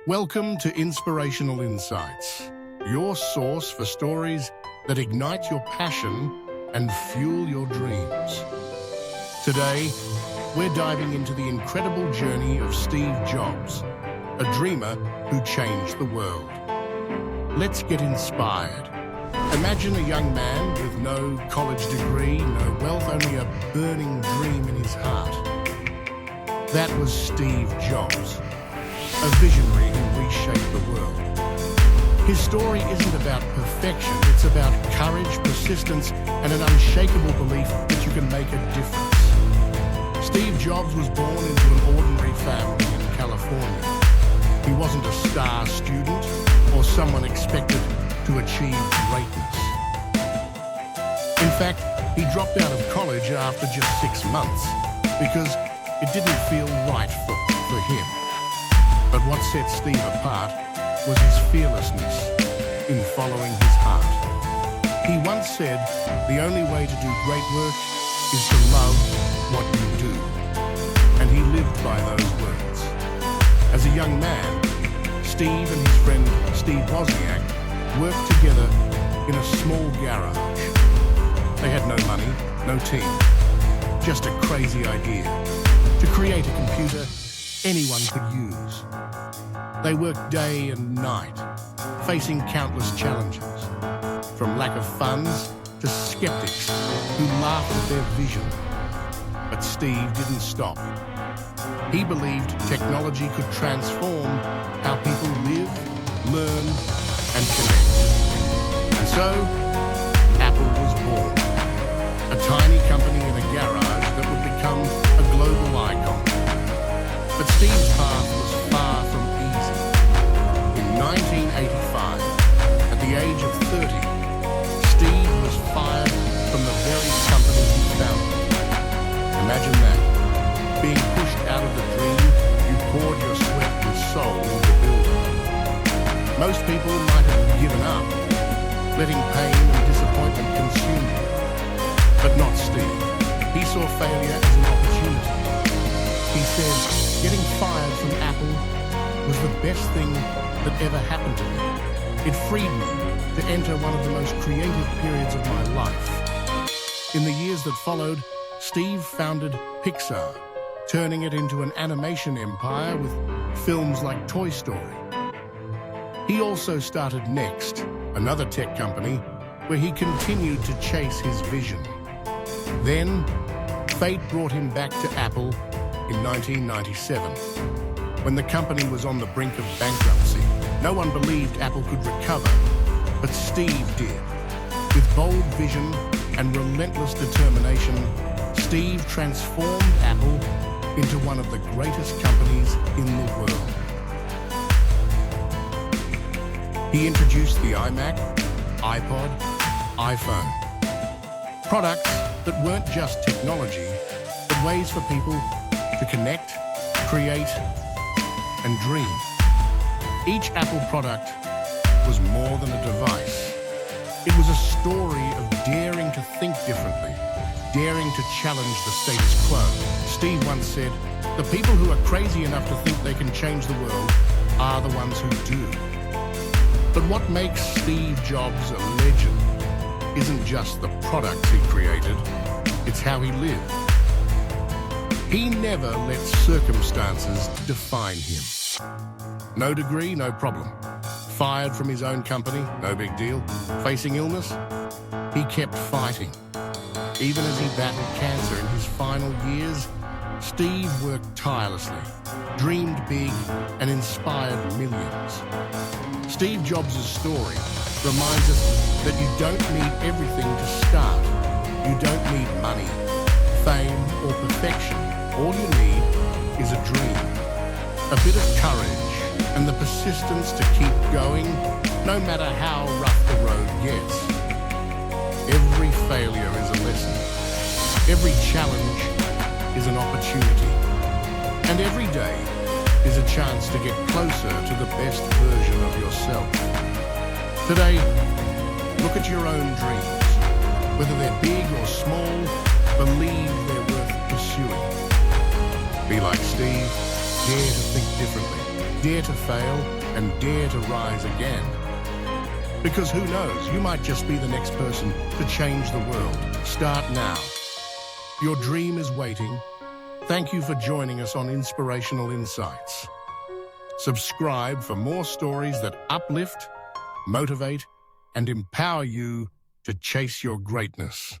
Welcome to Inspirational Insights, your source for stories that ignite your passion and fuel your dreams. Today, we're diving into the incredible journey of Steve Jobs, a dreamer who changed the world. Let's get inspired. Imagine a young man with no college degree, no wealth, only a burning dream in his heart. That was Steve Jobs, a visionary who reshaped the world. His story isn't about perfection, it's about courage, persistence, and an unshakable belief that you can make a difference. Steve Jobs was born into an ordinary family in California. He wasn't a star student or someone expected to achieve greatness. In fact, he dropped out of college after just 6 months because it didn't feel right for him. But what set Steve apart was his fearlessness in following his heart. He once said, "The only way to do great work is to love what you do." And he lived by those words. As a young man, Steve and his friend Steve Wozniak worked together in a small garage. They had no money, no team, just a crazy idea to create a computer anyone could use. They worked day and night, facing countless challenges, from lack of funds to skeptics who laughed at their vision. But Steve didn't stop. He believed technology could transform how people live, learn, and connect. And so, Apple was born, a tiny company in a garage that would become a global icon. But Steve's path was far from easy. In 1985, at the age of 30, Steve was fired from the very company he founded. Imagine that, being pushed out of the dream you poured your sweat and soul into building. Most people might have given up, letting pain and disappointment consume you. But not Steve. He saw failure as an opportunity. He said, "Getting fired from Apple was the best thing that ever happened to me. It freed me to enter one of the most creative periods of my life." In the years that followed, Steve founded Pixar, turning it into an animation empire with films like Toy Story. He also started Next, another tech company, where he continued to chase his vision. Then, fate brought him back to Apple in 1997. When the company was on the brink of bankruptcy, no one believed Apple could recover, but Steve did. With bold vision and relentless determination, Steve transformed Apple into one of the greatest companies in the world. He introduced the iMac, iPod, iPhone. Products that weren't just technology, but ways for people to connect, create, and dream. Each Apple product was more than a device. It was a story of daring to think differently, daring to challenge the status quo. Steve once said, "The people who are crazy enough to think they can change the world are the ones who do." But what makes Steve Jobs a legend isn't just the products he created, it's how he lived. He never let circumstances define him. No degree, no problem. Fired from his own company, no big deal. Facing illness, he kept fighting. Even as he battled cancer in his final years, Steve worked tirelessly, dreamed big, and inspired millions. Steve Jobs' story reminds us that you don't need everything to start. You don't need money, fame, or perfection. All you need is a dream, a bit of courage, and the persistence to keep going, no matter how rough the road gets. Every failure is a lesson. Every challenge is an opportunity. And every day is a chance to get closer to the best version of yourself. Today, look at your own dreams. Whether they're big or small, believe they're worth pursuing. Be like Steve, dare to think differently. Dare to fail and dare to rise again. Because who knows, you might just be the next person to change the world. Start now. Your dream is waiting. Thank you for joining us on Inspirational Insights. Subscribe for more stories that uplift, motivate, and empower you to chase your greatness.